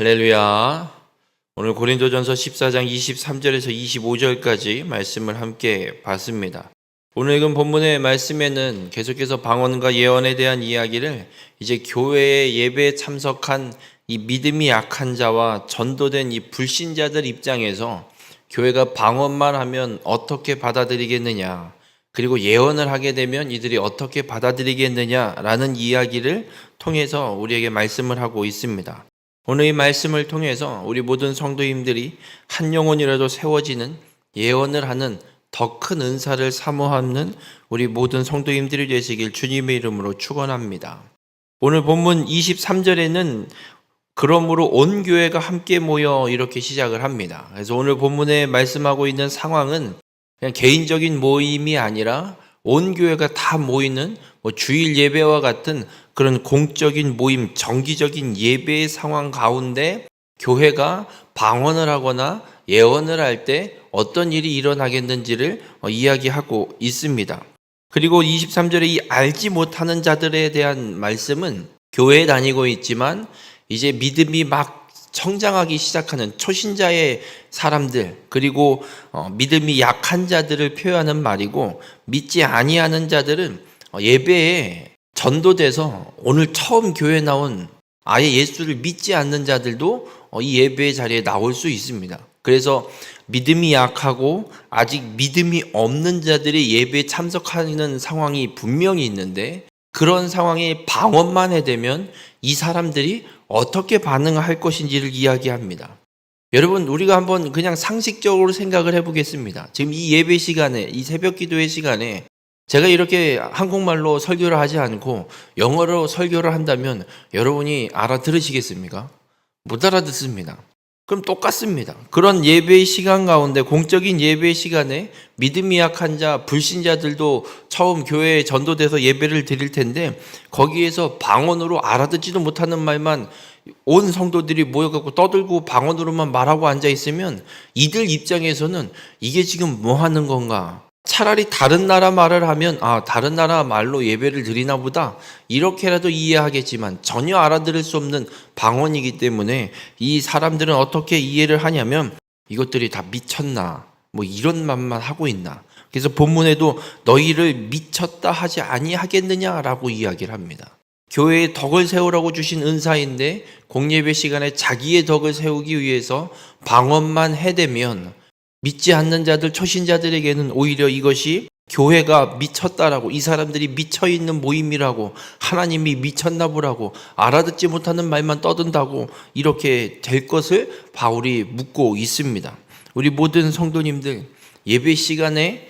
할렐루야. 오늘 고린도전서 14장 23절에서 25절까지 말씀을 함께 봤습니다. 오늘 읽은 본문의 말씀에는 계속해서 방언과 예언에 대한 이야기를 이제 교회의 예배에 참석한 이 믿음이 약한 자와 전도된 이 불신자들 입장에서 교회가 방언만 하면 어떻게 받아들이겠느냐, 그리고 예언을 하게 되면 이들이 어떻게 받아들이겠느냐라는 이야기를 통해서 우리에게 말씀을 하고 있습니다. 오늘 이 말씀을 통해서 우리 모든 성도님들이 한 영혼이라도 세워지는 예언을 하는 더 큰 은사를 사모하는 우리 모든 성도님들이 되시길 주님의 이름으로 축원합니다. 오늘 본문 23절에는 그러므로 온 교회가 함께 모여 이렇게 시작을 합니다. 그래서 오늘 본문에 말씀하고 있는 상황은 그냥 개인적인 모임이 아니라 온 교회가 다 모이는 주일 예배와 같은 그런 공적인 모임, 정기적인 예배의 상황 가운데 교회가 방언을 하거나 예언을 할 때 어떤 일이 일어나겠는지를 이야기하고 있습니다. 그리고 23절에 이 알지 못하는 자들에 대한 말씀은 교회에 다니고 있지만 이제 믿음이 막 성장하기 시작하는 초신자의 사람들, 그리고 믿음이 약한 자들을 표현하는 말이고, 믿지 아니하는 자들은 예배에 전도돼서 오늘 처음 교회에 나온 아예 예수를 믿지 않는 자들도 이 예배의 자리에 나올 수 있습니다. 그래서 믿음이 약하고 아직 믿음이 없는 자들이 예배에 참석하는 상황이 분명히 있는데, 그런 상황에 방언만 해대면 이 사람들이 어떻게 반응할 것인지를 이야기합니다. 여러분, 우리가 한번 그냥 상식적으로 생각을 해보겠습니다. 지금 이 예배 시간에, 이 새벽 기도의 시간에 제가 이렇게 한국말로 설교를 하지 않고 영어로 설교를 한다면 여러분이 알아들으시겠습니까? 못 알아듣습니다. 그럼 똑같습니다. 그런 예배의 시간 가운데, 공적인 예배의 시간에 믿음이 약한 자, 불신자들도 처음 교회에 전도돼서 예배를 드릴 텐데, 거기에서 방언으로 알아듣지도 못하는 말만 온 성도들이 모여갖고 떠들고 방언으로만 말하고 앉아있으면 이들 입장에서는 이게 지금 뭐 하는 건가? 차라리 다른 나라 말을 하면 다른 나라 말로 예배를 드리나 보다 이렇게라도 이해하겠지만, 전혀 알아들을 수 없는 방언이기 때문에 이 사람들은 어떻게 이해를 하냐면 이것들이 다 미쳤나, 뭐 이런 말만 하고 있나. 그래서 본문에도 너희를 미쳤다 하지 아니하겠느냐라고 이야기를 합니다. 교회에 덕을 세우라고 주신 은사인데 공예배 시간에 자기의 덕을 세우기 위해서 방언만 해대면 믿지 않는 자들, 초신자들에게는 오히려 이것이 교회가 미쳤다라고, 이 사람들이 미쳐있는 모임이라고, 하나님이 미쳤나 보라고, 알아듣지 못하는 말만 떠든다고 이렇게 될 것을 바울이 묻고 있습니다. 우리 모든 성도님들, 예배 시간에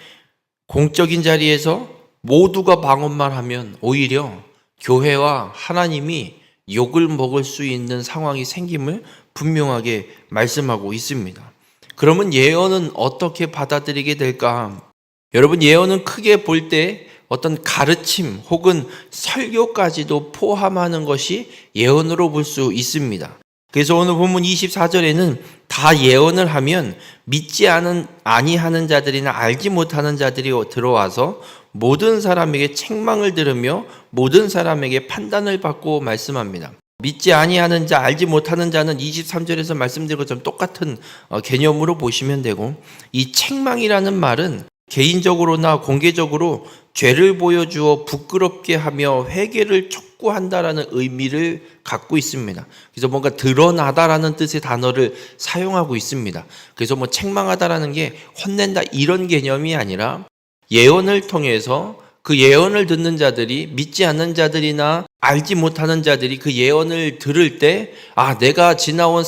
공적인 자리에서 모두가 방언만 하면 오히려 교회와 하나님이 욕을 먹을 수 있는 상황이 생김을 분명하게 말씀하고 있습니다. 그러면 예언은 어떻게 받아들이게 될까? 여러분, 예언은 크게 볼 때 어떤 가르침 혹은 설교까지도 포함하는 것이 예언으로 볼 수 있습니다. 그래서 오늘 본문 24절에는 다 예언을 하면 믿지 아니하는 자들이나 알지 못하는 자들이 들어와서 모든 사람에게 책망을 들으며 모든 사람에게 판단을 받고 말씀합니다. 믿지 아니하는 자, 알지 못하는 자는 23절에서 말씀드린 것처럼 똑같은 개념으로 보시면 되고, 이 책망이라는 말은 개인적으로나 공개적으로 죄를 보여주어 부끄럽게 하며 회개를 촉구한다라는 의미를 갖고 있습니다. 그래서 뭔가 드러나다라는 뜻의 단어를 사용하고 있습니다. 그래서 책망하다라는 게 혼낸다 이런 개념이 아니라 예언을 통해서 그 예언을 듣는 자들이, 믿지 않는 자들이나 알지 못하는 자들이 그 예언을 들을 때 내가 지나온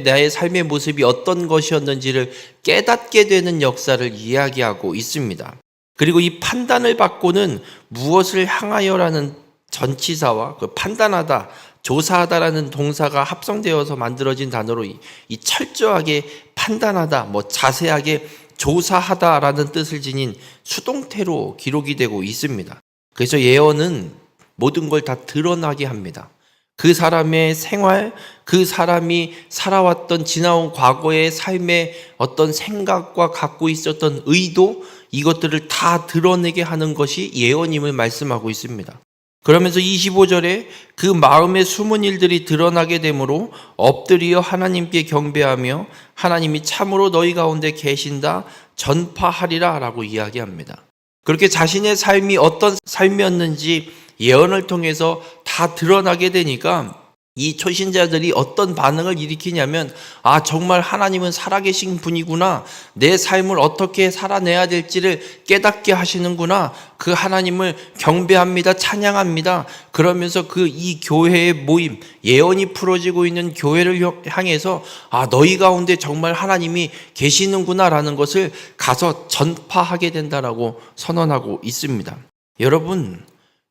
나의 삶의 모습이 어떤 것이었는지를 깨닫게 되는 역사를 이야기하고 있습니다. 그리고 이 판단을 받고는 무엇을 향하여라는 전치사와 그 판단하다, 조사하다라는 동사가 합성되어서 만들어진 단어로 이 철저하게 판단하다, 자세하게 조사하다라는 뜻을 지닌 수동태로 기록이 되고 있습니다. 그래서 예언은 모든 걸 다 드러나게 합니다. 그 사람의 생활, 그 사람이 살아왔던 지나온 과거의 삶의 어떤 생각과 갖고 있었던 의도, 이것들을 다 드러내게 하는 것이 예언임을 말씀하고 있습니다. 그러면서 25절에 그 마음의 숨은 일들이 드러나게 되므로 엎드려 하나님께 경배하며 하나님이 참으로 너희 가운데 계신다 전파하리라 라고 이야기합니다. 그렇게 자신의 삶이 어떤 삶이었는지 예언을 통해서 다 드러나게 되니까 이 초신자들이 어떤 반응을 일으키냐면, 아, 정말 하나님은 살아계신 분이구나, 내 삶을 어떻게 살아내야 될지를 깨닫게 하시는구나, 그 하나님을 경배합니다, 찬양합니다. 그러면서 이 교회의 모임, 예언이 풀어지고 있는 교회를 향해서 아, 너희 가운데 정말 하나님이 계시는구나 라는 것을 가서 전파하게 된다라고 선언하고 있습니다. 여러분,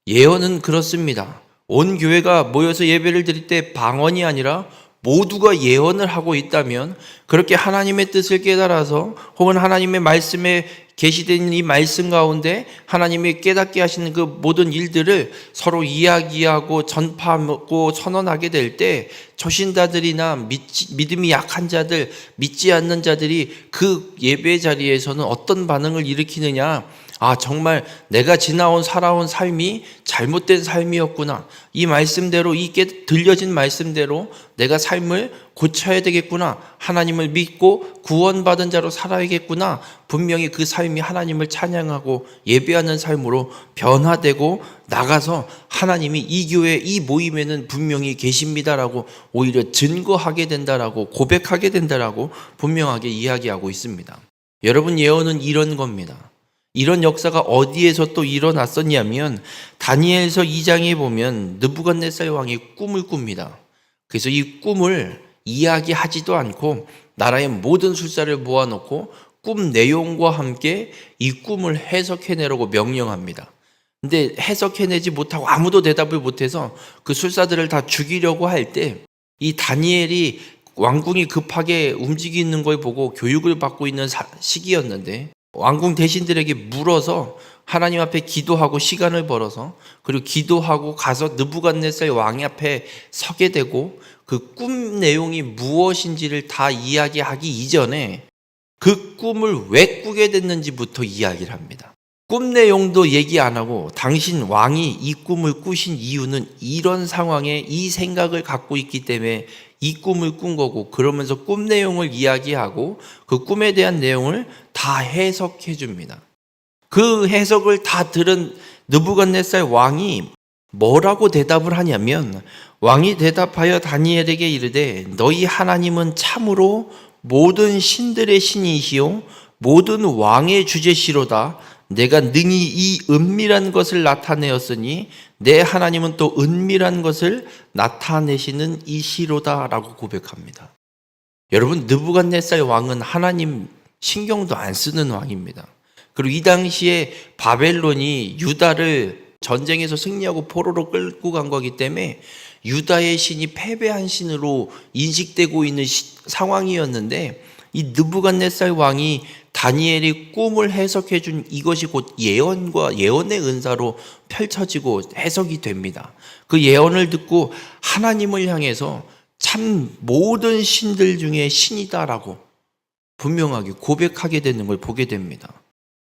예언은 그렇습니다. 온 교회가 모여서 예배를 드릴 때 방언이 아니라 모두가 예언을 하고 있다면, 그렇게 하나님의 뜻을 깨달아서 혹은 하나님의 말씀에 계시된 이 말씀 가운데 하나님이 깨닫게 하시는 그 모든 일들을 서로 이야기하고 전파하고 선언하게 될 때, 초신자들이나 믿음이 약한 자들, 믿지 않는 자들이 그 예배 자리에서는 어떤 반응을 일으키느냐, 아, 정말 내가 살아온 삶이 잘못된 삶이었구나, 이 말씀대로, 들려진 말씀대로 내가 삶을 고쳐야 되겠구나, 하나님을 믿고 구원받은 자로 살아야겠구나, 분명히 그 삶이 하나님을 찬양하고 예배하는 삶으로 변화되고 나가서 하나님이 이 교회, 이 모임에는 분명히 계십니다라고 오히려 증거하게 된다라고, 고백하게 된다라고 분명하게 이야기하고 있습니다. 여러분, 예언은 이런 겁니다. 이런 역사가 어디에서 또 일어났었냐면, 다니엘서 2장에 보면 느부갓네살 왕이 꿈을 꿉니다. 그래서 이 꿈을 이야기하지도 않고 나라의 모든 술사를 모아놓고 꿈 내용과 함께 이 꿈을 해석해내라고 명령합니다. 근데 해석해내지 못하고 아무도 대답을 못해서 그 술사들을 다 죽이려고 할 때, 이 다니엘이 왕궁이 급하게 움직이는 걸 보고 교육을 받고 있는 시기였는데, 왕궁 대신들에게 물어서 하나님 앞에 기도하고 시간을 벌어서, 그리고 기도하고 가서 느부갓네살 왕 앞에 서게 되고, 그 꿈 내용이 무엇인지를 다 이야기하기 이전에 그 꿈을 왜 꾸게 됐는지부터 이야기를 합니다. 꿈 내용도 얘기 안 하고, 당신 왕이 이 꿈을 꾸신 이유는 이런 상황에 이 생각을 갖고 있기 때문에 이 꿈을 꾼 거고, 그러면서 꿈 내용을 이야기하고 그 꿈에 대한 내용을 다 해석해 줍니다. 그 해석을 다 들은 느부갓네살 왕이 뭐라고 대답을 하냐면, 왕이 대답하여 다니엘에게 이르되 너희 하나님은 참으로 모든 신들의 신이시요 모든 왕의 주제시로다. 내가 능히 이 은밀한 것을 나타내었으니 내 하나님은 또 은밀한 것을 나타내시는 이시로다 라고 고백합니다. 여러분, 느부갓네살 왕은 하나님 신경도 안 쓰는 왕입니다. 그리고 이 당시에 바벨론이 유다를 전쟁에서 승리하고 포로로 끌고 간 거기 때문에 유다의 신이 패배한 신으로 인식되고 있는 상황이었는데, 이 느부갓네살 왕이 다니엘이 꿈을 해석해 준 이것이 곧 예언과 예언의 은사로 펼쳐지고 해석이 됩니다. 그 예언을 듣고 하나님을 향해서 참 모든 신들 중에 신이다라고 분명하게 고백하게 되는 걸 보게 됩니다.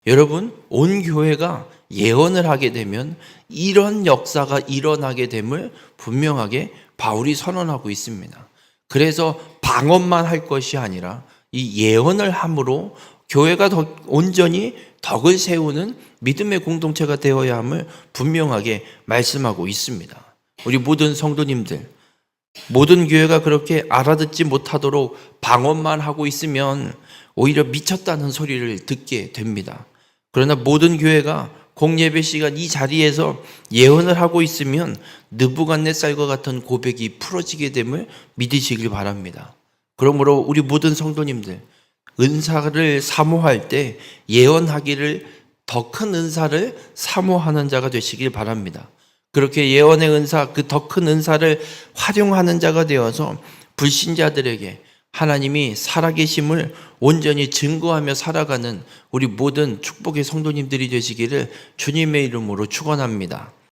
여러분, 온 교회가 예언을 하게 되면 이런 역사가 일어나게 됨을 분명하게 바울이 선언하고 있습니다. 그래서 방언만 할 것이 아니라 이 예언을 함으로 교회가 더 온전히 덕을 세우는 믿음의 공동체가 되어야 함을 분명하게 말씀하고 있습니다. 우리 모든 성도님들, 모든 교회가 그렇게 알아듣지 못하도록 방언만 하고 있으면 오히려 미쳤다는 소리를 듣게 됩니다. 그러나 모든 교회가 공예배 시간 이 자리에서 예언을 하고 있으면 느부갓네살과 같은 고백이 풀어지게 됨을 믿으시길 바랍니다. 그러므로 우리 모든 성도님들, 은사를 사모할 때 예언하기를, 더 큰 은사를 사모하는 자가 되시길 바랍니다. 그렇게 예언의 은사, 그 더 큰 은사를 활용하는 자가 되어서 불신자들에게 하나님이 살아계심을 온전히 증거하며 살아가는 우리 모든 축복의 성도님들이 되시기를 주님의 이름으로 축원합니다.